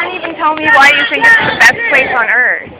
can't even tell me why you think it's the best place on earth.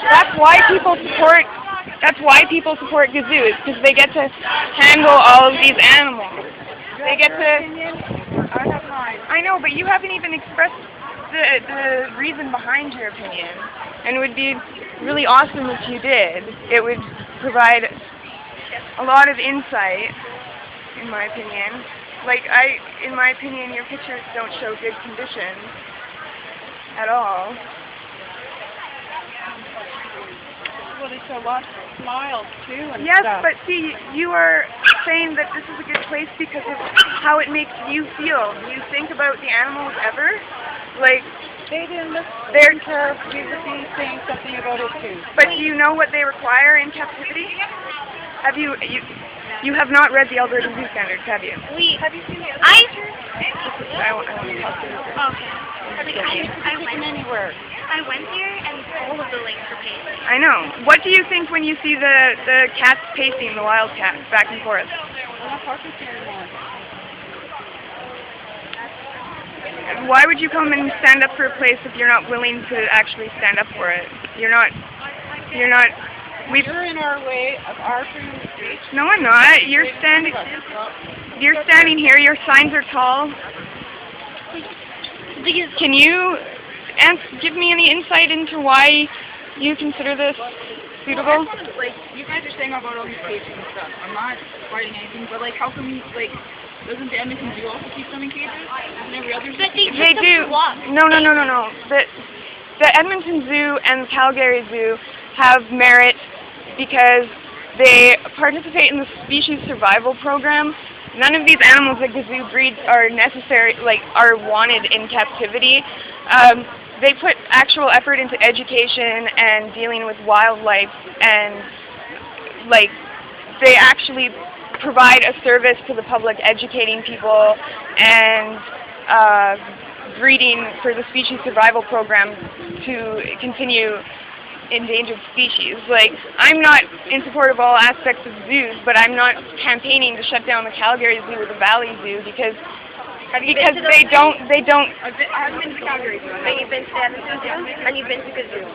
That's why people support. That's why people support Gazoos, because they get to handle all of these animals. They get to. I know, but you haven't even expressed the reason behind your opinion, and it would be really awesome if you did. It would provide a lot of insight, in my opinion. In my opinion, your pictures don't show good conditions at all. Well, they show lots of smiles too and yes, stuff. but see, you are saying that this is a good place because of how it makes you feel. Do you think about the animals ever? Like, they didn't listen to you would be saying something about it too. But do you know what they require in captivity? Have you have not read the Alberta Zoo Standards, have you? Have you seen the other pictures? I want to talk to you. Okay. I went anywhere. I went there and all of the links were pasted. I know. What do you think when you see the cats pacing, the wild cats, back and forth? I'm not talking to you anymore. Why would you come and stand up for a place if you're not willing to actually stand up for it? You're not. You're in our way of our freedom of speech. No, I'm not. You're standing here. Your signs are tall. Can you give me any insight into why you consider this suitable? You guys are saying about all these cages and stuff. I'm not fighting anything, but how can we doesn't the Edmonton Zoo also keep them in cages? And every other zoo? They do. No. The Edmonton Zoo and the Calgary Zoo have merit because they participate in the species survival program. None of these animals that Gazoo breeds are are wanted in captivity. They put actual effort into education and dealing with wildlife, and they actually provide a service to the public, educating people and breeding for the species survival program to continue endangered species. I'm not in support of all aspects of zoos, but I'm not campaigning to shut down the Calgary Zoo or the Valley Zoo because they don't. I haven't been to Calgary Zoo. And you've been to Edmonton Zoo and you've been to Gazoo.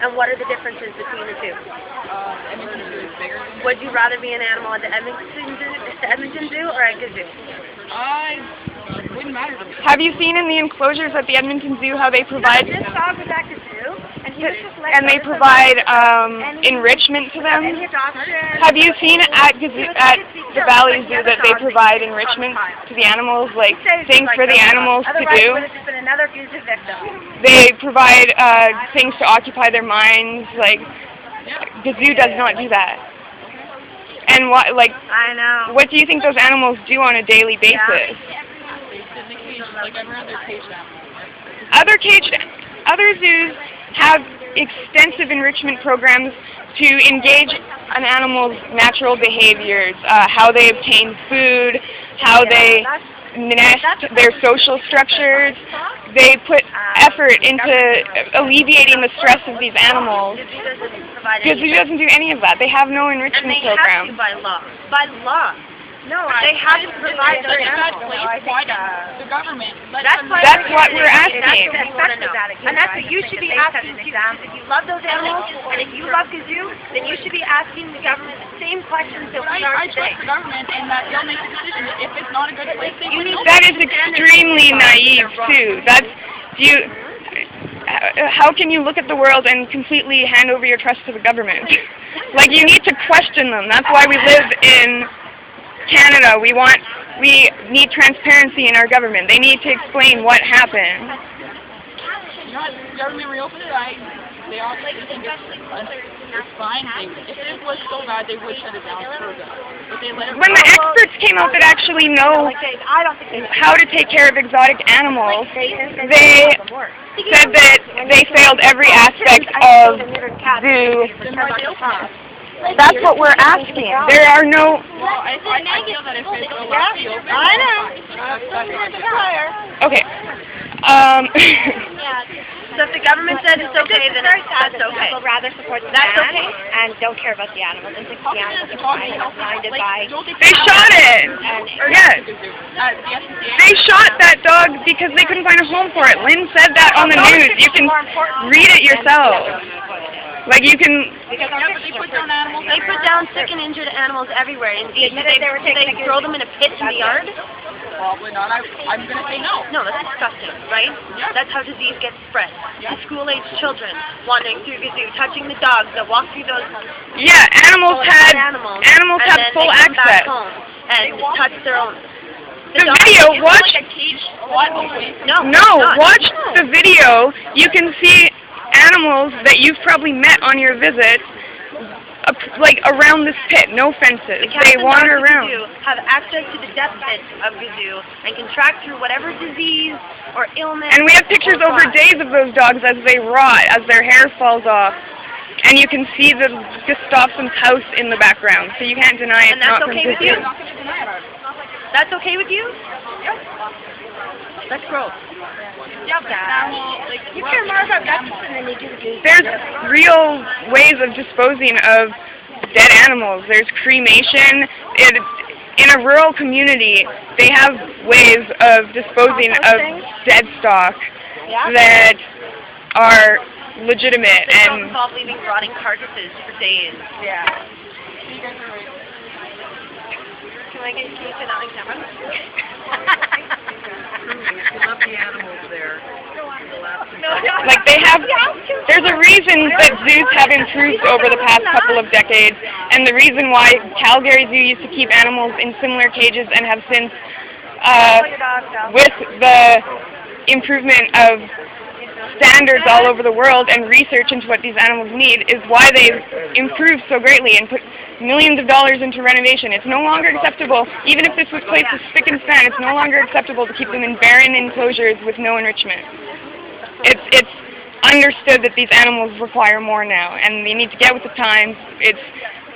And what are the differences between the two? Edmonton Zoo is bigger. Would you rather be an animal at the Edmonton Zoo or at Gazoo? Wouldn't matter to me. Have you seen in the enclosures at the Edmonton Zoo how they provide? This dog was at Gazoo, and they provide enrichment to them. Have you seen at the Valley Zoo that they provide enrichment to the animals, things for the animals to do? They provide things to occupy their minds. Gazoo does not do that. And I know. What do you think those animals do on a daily basis? Other zoos have extensive enrichment programs to engage an animal's natural behaviors, how they obtain food, how they nest, their social structures. They put effort into alleviating the stress of these animals. Gazoo doesn't do any of that. They have no enrichment program. And they have to by law. No, they have to provide those animals. The government. That's what we're asking. And that's what you should be asking too. If you love those animals, and if you love Gazoo, then you should be asking the government the same questions that we are today. I trust the government and that they'll make a decision. If it's not a good place, they will. That is extremely naive too. How can you look at the world and completely hand over your trust to the government? You need to question them. That's why we live in Canada. We need transparency in our government. They need to explain what happened. The government reopened it. They all think it's fine. If it was so bad, they would shut it down further. But they let it. When the experts came out that actually know how to take care of exotic animals, they said that they failed every aspect of zoo. That's what we're asking. There are no. I feel that if it's I know. Okay. So if the government says it's okay, then that's okay. People rather support the That's man okay? and don't care about the animals. And think the animals are fine, blinded by... They shot it! Yes. They shot that dog because they couldn't find a home for it. Lynn said that on the news. You can read it yourself. Like, you can... Yeah, but they put down animals. They put down sick and injured animals everywhere. And did they throw them in a pit in the yard? Probably not. I'm going to say no. No, that's disgusting, right? Yeah. That's how disease gets spread. To school-age children wandering through the zoo, touching the dogs that walk through those Yeah, animals had full Back access. home and touch their own. The video, watch... Like a cage squat movie. No, watch the video. You can see animals that you've probably met on your visit, like around this pit, no fences. They wander around. The have access to the death pit of Gazoo and can track through whatever disease or illness. And we have pictures over days of those dogs as they rot, as their hair falls off. And you can see the Gustafson's house in the background, so you can't deny it's not from okay with you? Gazoo. That's okay with you? Yep. That's gross. Yeah, but now, like, You care more about justice than you do the goose. There's real ways of disposing of dead animals. There's cremation. In a rural community, they have ways of disposing of dead stock that are legitimate They don't and involve leaving rotting carcasses for days. yeah. Can I get you to not on camera? Left the animals there. like they have. There's a reason that zoos have improved over the past couple of decades, and the reason why Calgary Zoo used to keep animals in similar cages and have since, with the improvement of standards all over the world and research into what these animals need, is why they've improved so greatly and put millions of dollars into renovation. It's no longer acceptable, even if this was placed as spick and span, it's no longer acceptable to keep them in barren enclosures with no enrichment. It's understood that these animals require more now, and they need to get with the times.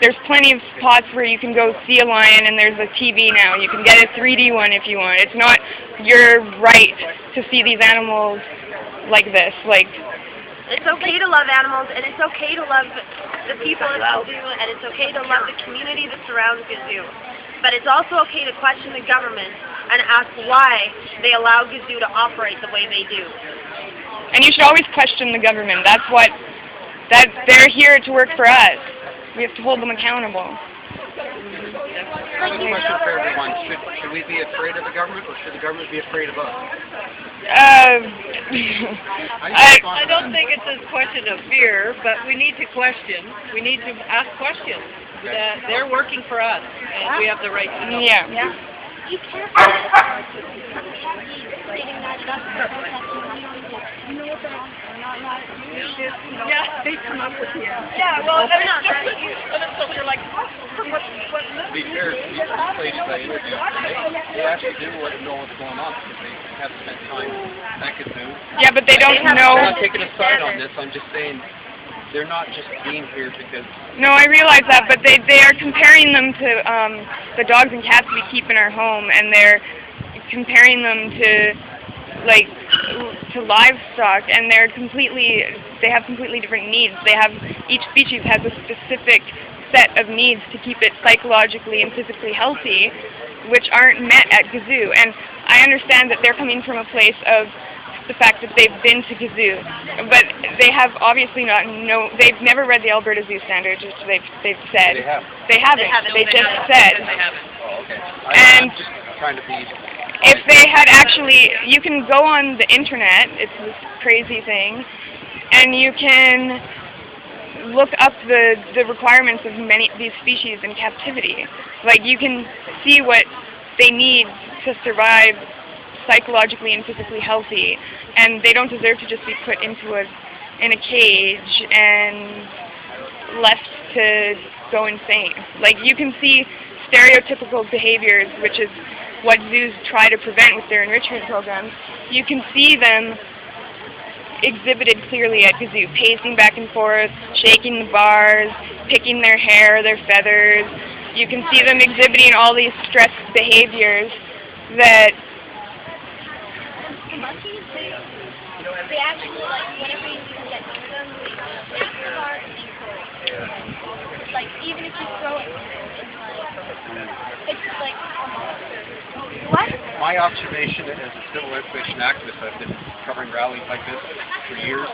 There's plenty of spots where you can go see a lion, and there's a TV now. You can get a 3D one if you want. It's not your right to see these animals like this. Like, it's okay to love animals, and it's okay to love the people at Gazoo, and it's okay to love the community that surrounds Gazoo. But it's also okay to question the government and ask why they allow Gazoo to operate the way they do. And you should always question the government. They're here to work for us. We have to hold them accountable. One question for everyone. Should we be afraid of the government, or should the government be afraid of us? I don't think it's a question of fear, but we need to question. We need to ask questions. They're working for us, and we have the right to know. Yeah. You can't Yeah, they come up with Yeah, well, they're not. So you're like, To be fair, these places I interviewed, they actually do know what's going on because they have spent time at Gazoo. Yeah, but they don't know. I'm not taking a side on this. I'm just saying they're not just being here because... No, I realize that, but they are comparing them to the dogs and cats we keep in our home, and they're comparing them to livestock, and they have completely different needs. Each species has a specific set of needs to keep it psychologically and physically healthy, which aren't met at Gazoo. And I understand that they're coming from a place of the fact that they've been to Gazoo, but they have obviously they've never read the Alberta Zoo Standards, which they've said. They have. They haven't. They just said. Oh, okay. And I'm just trying to be... if they had actually, you can go on the internet, it's this crazy thing, and you can look up the requirements of many of these species in captivity. Like, you can see what they need to survive psychologically and physically healthy, and they don't deserve to just be put into in a cage and left to go insane. Like, you can see stereotypical behaviors, which is what zoos try to prevent with their enrichment programs. You can see them exhibited clearly at Gazoo, pacing back and forth, shaking the bars, picking their hair, their feathers. You can see them exhibiting all these stress behaviors that... they actually, like, whenever you get near them, they snap the bark and encourage. Like, even if you throw it, it's like a monster. What? My observation as a civil information activist, I've been covering rallies like this for years.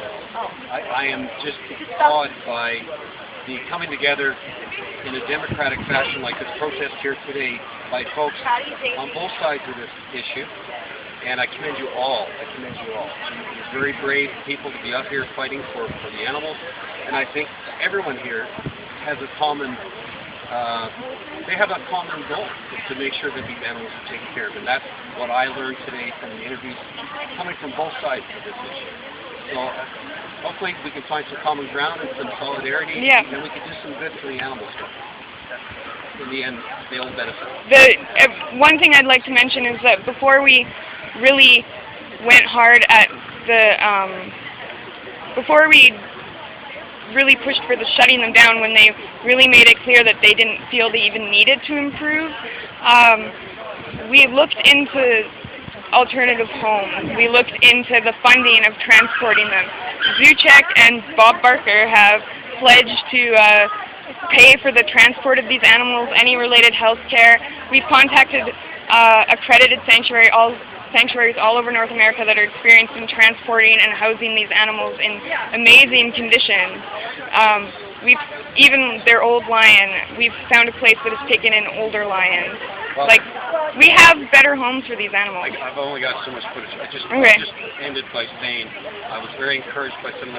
I am just awed by the coming together in a democratic fashion like this protest here today by folks on both sides of this issue. And I commend you all. You're very brave people to be out here fighting for the animals. And I think everyone here has a common goal, to make sure that these animals are taken care of. And that's what I learned today from the interviews coming from both sides of this issue. So hopefully we can find some common ground and some solidarity, and then we can do some good for the animals. In the end, they'll benefit. One thing I'd like to mention is that before we really went hard at before we really pushed for the shutting them down, when they really made it clear that they didn't feel they even needed to improve, we looked into alternative homes. We looked into the funding of transporting them. Zoocheck and Bob Barker have pledged to pay for the transport of these animals, any related health care. We've contacted accredited sanctuaries all over North America that are experienced in transporting and housing these animals in amazing conditions. Even their old lion, we've found a place that has taken in older lions. Well, like, we have better homes for these animals. I've only got so much footage. I just ended by saying I was very encouraged by some of the